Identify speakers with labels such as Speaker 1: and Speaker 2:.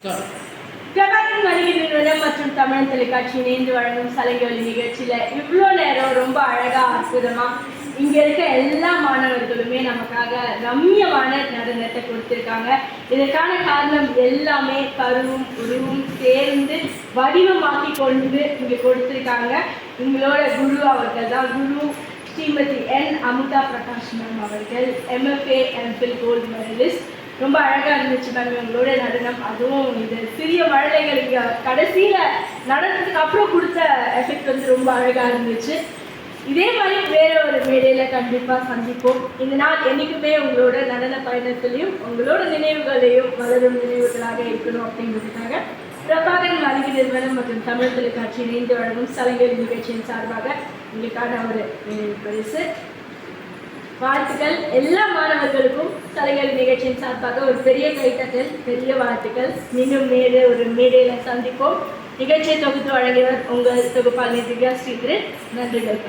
Speaker 1: பிரபாகரன் வணிக நிறுவனம் மற்றும் தமிழ் தொலைக்காட்சி இணைந்து வழங்கும் சலங்கை நிகழ்ச்சியில இவ்வளோ நேரம் ரொம்ப அழகா அற்புதமா இங்க இருக்க எல்லா மாணவர்களுமே நமக்காக ரம்யமான நடனத்தை கொடுத்திருக்காங்க. இதற்கான காரணம் எல்லாமே கருவும் உருவும் சேர்ந்து வடிவமாக்கி கொண்டு இங்க கொடுத்திருக்காங்க. உங்களோட குரு அவர்கள் தான் குரு ஸ்ரீமதி என் அமுதா பிரகாஷ் மேம் அவர்கள், MFA MPhil கோல்டு மெடலிஸ்ட். ரொம்ப அழகாக இருந்துச்சு மேம் உங்களோட நடனம். அதுவும் இது சிறிய மழலைகள் இங்கே கடைசியில் நடனத்துக்கு அப்புறம் கொடுத்த எஃபெக்ட் வந்து ரொம்ப அழகாக இருந்துச்சு. இதே மாதிரி வேற ஒரு மேடையில் கண்டிப்பாக சந்திப்போம். இந்த நாள் என்றைக்குமே உங்களோட நடன பயணத்திலையும் உங்களோட நினைவுகளையும் வளரும் நினைவுகளாக இருக்கணும் அப்படிங்கிறதுக்காக பிரபாகரன் வணிக நிறுவனம் மற்றும் தமிழ் தொலைக்காட்சி இணைந்து வழங்கும் சலங்கை நிகழ்ச்சியின் சார்பாக உங்களுக்கான ஒரு பரிசு. வாழ்த்துக்கள் எல்லா மாணவர்களுக்கும். சலங்கை நிகழ்ச்சியின் சார்பாக ஒரு பெரிய கைத்தட்டல், பெரிய வாழ்த்துக்கள். மீண்டும் ஒரு மேடையில் சந்திப்போம். நிகழ்ச்சியை தொகுத்து வழங்கியவர் உங்கள் தொகுப்பாளர் திவ்யா ஸ்ரீதரன். நன்றிகள்.